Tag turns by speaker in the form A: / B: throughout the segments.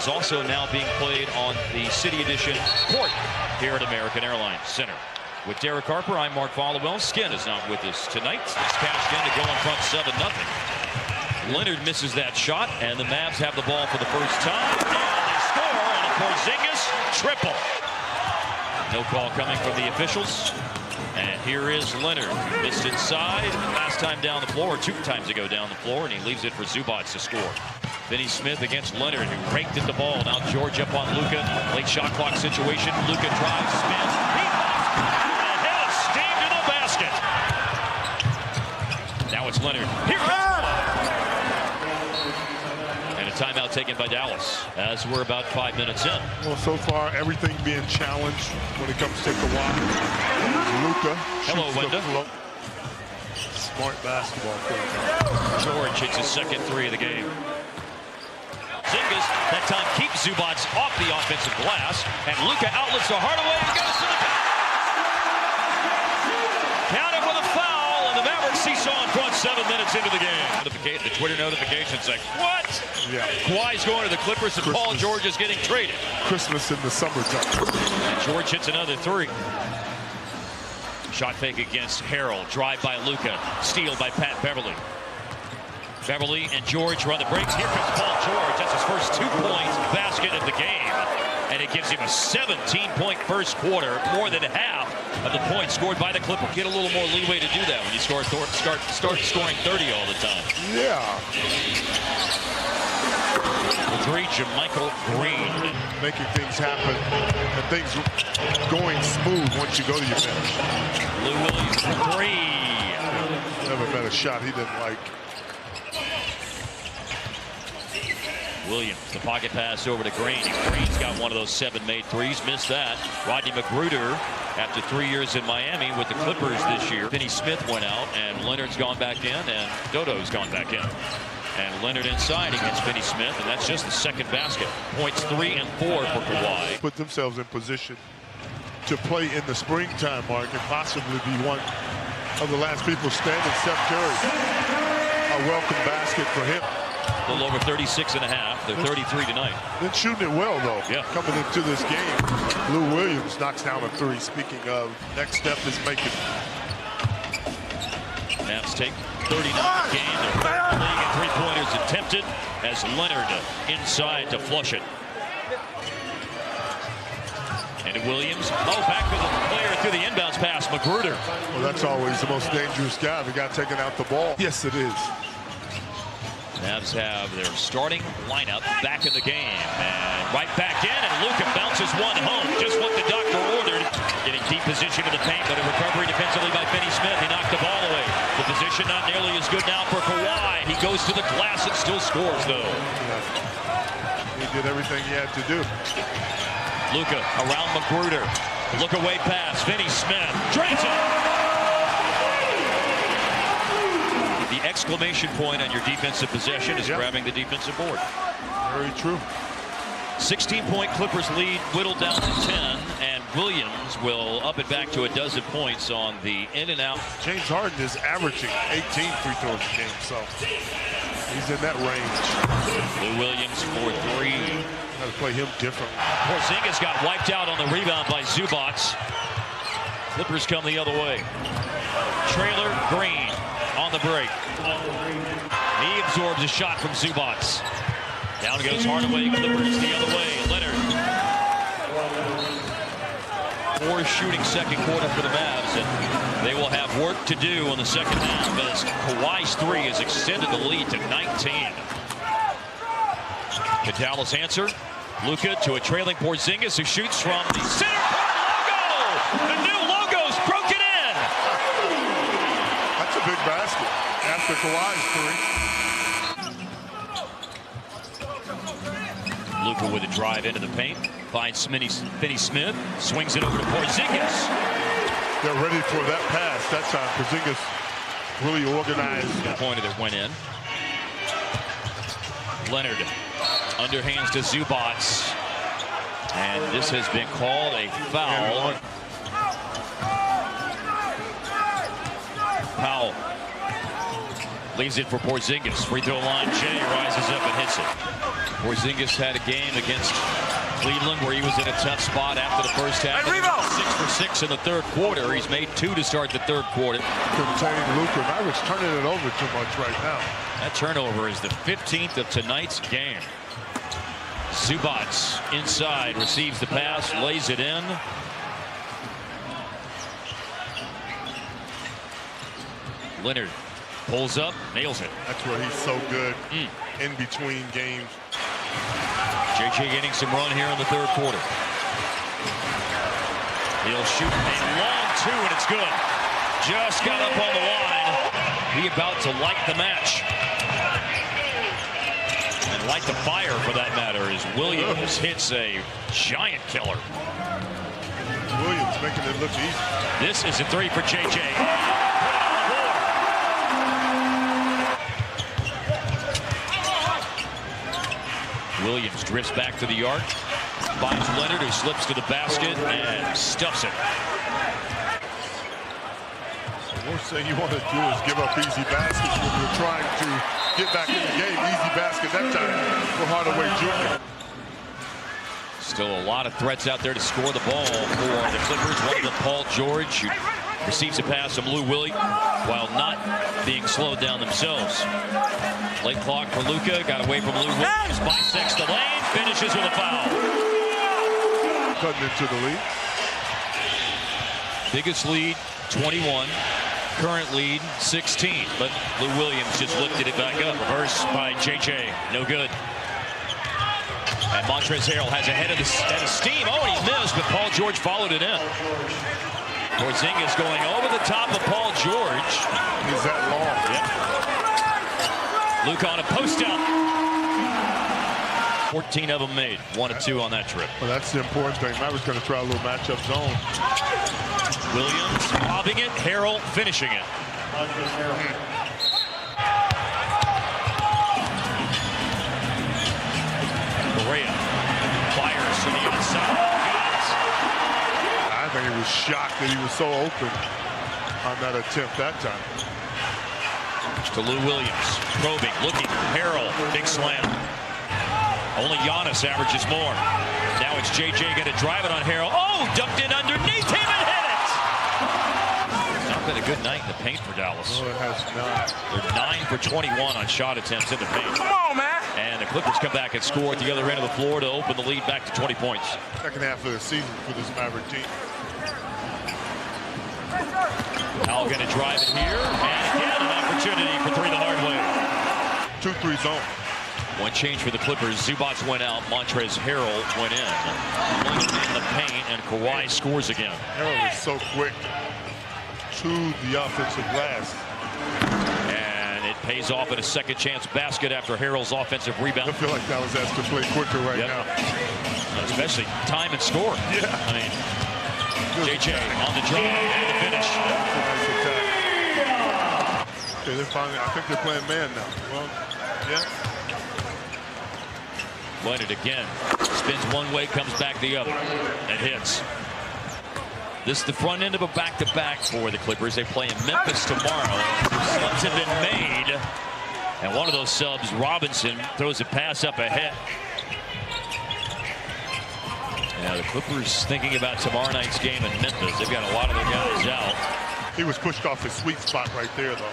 A: is also now being played on the City Edition court here at American Airlines Center. With Derek Harper, I'm Mark Followell. Skin is not with us tonight. It's cashed in to go in front 7-0. Leonard misses that shot, and the Mavs have the ball for the first time. And they score on a Porzingis triple. No call coming from the officials. And here is Leonard. Missed inside. Last time down the floor, 2 times ago down the floor, and he leaves it for Zubac to score. Finney Smith against Leonard, who raked at the ball. Now George up on Luka. Late shot clock situation. Luka drives, spins. He and head of steam to the basket. Now it's Leonard. Here comes and a timeout taken by Dallas as we're about 5 minutes in.
B: Well, so far everything being challenged when it comes to Kawhi. Luka.
A: Hello, Wenda.
B: Smart basketball player.
A: George hits his second 3 of the game. Zingas that time keeps Zubac off the offensive glass, and Luka outlets to Hardaway and goes to the counted with a foul, and the Mavericks seesaw in front 7 minutes into the game. The Twitter notification saying, what?
B: Yeah.
A: Kawhi's going to the Clippers and Paul George is getting traded.
B: Christmas in the summertime.
A: And George hits another 3. Shot fake against Harrell. Drive by Luka. Steal by Pat Beverly. Beverly and George run the breaks. Here comes Paul George. That's his first 2-point basket of the game. And it gives him a 17-point first quarter, more than half of the points scored by the Clippers. Get a little more leeway to do that when you start scoring 30 all the time.
B: Yeah.
A: The 3, Jermichael Green.
B: Making things happen and things going smooth once you go to your finish.
A: Lou Williams for 3.
B: Never met a shot he didn't like.
A: Williams, the pocket pass over to Green. Green's got one of those 7 made threes. Missed that. Rodney McGruder, after 3 years in Miami with the Clippers this year. Finney Smith went out, and Leonard's gone back in, and Dodo's gone back in. And Leonard inside against Finney Smith, and that's just the second basket. Points 3 and 4 for Kawhi.
B: Put themselves in position to play in the springtime, Mark, and possibly be one of the last people standing. Steph Curry, a welcome basket for him.
A: A little over 36.5. They're 33 tonight.
B: Been shooting it well, though.
A: Yeah.
B: Coming into this game, Lou Williams knocks down a 3. Speaking of, next step is making.
A: Mavs take 39 game. They're third in the league and 3-pointers attempted as Leonard inside to flush it. And Williams. Oh, back to the player through the inbounds pass. McGruder.
B: Well, that's always the most dangerous guy. The guy taking out the ball. Yes, it is.
A: Mavs have their starting lineup back in the game. And right back in, and Luka bounces one home. Just what the doctor ordered. Getting deep position in the paint, but a recovery defensively by Finney Smith. He knocked the ball away. The position not nearly as good now for Kawhi. He goes to the glass and still scores, though.
B: Yeah. He did everything he had to do.
A: Luka around McGruder. Look away pass. Finney Smith drains it. The exclamation point on your defensive possession is grabbing the defensive board.
B: Very true.
A: 16-point Clippers lead whittled down to 10, and Williams will up it back to 12 points on the in and out.
B: James Harden is averaging 18 free throws a game, so he's in that range.
A: Lou Williams for 3.
B: Got to play him differently.
A: Porzingis got wiped out on the rebound by Zubac. Clippers come the other way. Trailer Green on the break. He absorbs a shot from Zubac. Down goes Hardaway. Clippers the other way. Leonard. 4 shooting second quarter for the Mavs, and they will have work to do in the second half as Kawhi's 3 has extended the lead to 19. The Dallas answer. Luka to a trailing Porzingis who shoots from the center court logo. The new logo's broken in.
B: That's a big basket after Kawhi's
A: 3. Luka with a drive into the paint. Finds Finney Smith. Swings it over to Porzingis.
B: They're ready for that pass that time. Porzingis really organized.
A: The pointer that went in. Leonard underhands to Zubac. And this has been called a foul. Powell leaves it for Porzingis. Free throw line. Jay rises up and hits it. Porzingis had a game against Cleveland where he was in a tough spot after the first half. 6 for 6 in the third quarter. He's made 2 to start the third quarter.
B: Containing Luka. Mavericks turning it over too much right now.
A: That turnover is the 15th of tonight's game. Zubac inside, receives the pass, lays it in. Leonard pulls up, nails it.
B: That's where he's so good in between games.
A: JJ getting some run here in the third quarter. He'll shoot a long 2 and it's good. Just got up on the line. He about to light the match. And light the fire for that matter as Williams hits a giant killer.
B: Williams making it look easy.
A: This is a 3 for JJ. Williams drifts back to the arc, finds Leonard, who slips to the basket and stuffs it.
B: The worst thing you want to do is give up easy baskets when you're trying to get back in the game. Easy basket that time for Hardaway Jr.
A: Still a lot of threats out there to score the ball for the Clippers. One of them, Paul George, who receives a pass from Lou Willie while not being slowed down themselves. Late clock for Luka, got away from Lou Williams, bisects the lane, finishes with a foul.
B: Cutting into the lead.
A: Biggest lead, 21. Current lead, 16. But Lou Williams just lifted it back up. Reverse by JJ, no good. And Montrezl Harrell has a head of steam. Oh, and he missed, but Paul George followed it in. Porzingis going over the top of Paul George.
B: He's that long.
A: Yep. Luka on a post up. 14 of them made. 1 of 2 on that trip.
B: Well, that's the important thing. Mavericks going to try a little matchup zone.
A: Williams lobbing it. Harrell finishing it. Correa fires to the inside.
B: I think he was shocked that he was so open on that attempt that time.
A: To Lou Williams, probing, looking, Harrell, big slam. Only Giannis averages more. Now it's JJ going to drive it on Harrell. Oh, dunked in underneath him and hit it! It's not been a good night in the paint for Dallas.
B: No, it has not.
A: They're 9 for 21 on shot attempts in the paint.
C: Come on, man!
A: And the Clippers come back and score at the other end of the floor to open the lead back to 20 points.
B: Second half of the season for this Maverick team.
A: Powell going to drive it here, and again an opportunity for 3 the hard way.
B: 2-3 zone.
A: One change for the Clippers. Zubac went out, Montrezl Harrell went in. One in the paint, and Kawhi scores again.
B: Harrell is so quick to the offensive glass.
A: And it pays off in a second chance basket after Harrell's offensive rebound.
B: I feel like Dallas has to play quicker right now.
A: Especially time and score.
B: Yeah.
A: I mean, JJ on the drive and the finish.
B: Nice attack. Okay, they're finally, I think they're playing man now. Well, yeah.
A: Leonard again. Spins one way, comes back the other. And hits. This is the front end of a back-to-back for the Clippers. They play in Memphis tomorrow. Subs have been made. And one of those subs, Robinson, throws a pass up ahead. Now the Clippers thinking about tomorrow night's game in Memphis. They've got a lot of their guys out.
B: He was pushed off his sweet spot right there, though.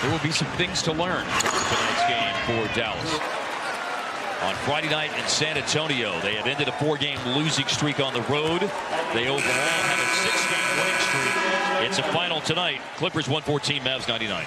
A: There will be some things to learn for tonight's game for Dallas. On Friday night in San Antonio, they have ended a 4-game losing streak on the road. They overall have a 6-game winning streak. It's a final tonight. Clippers 114, Mavs 99.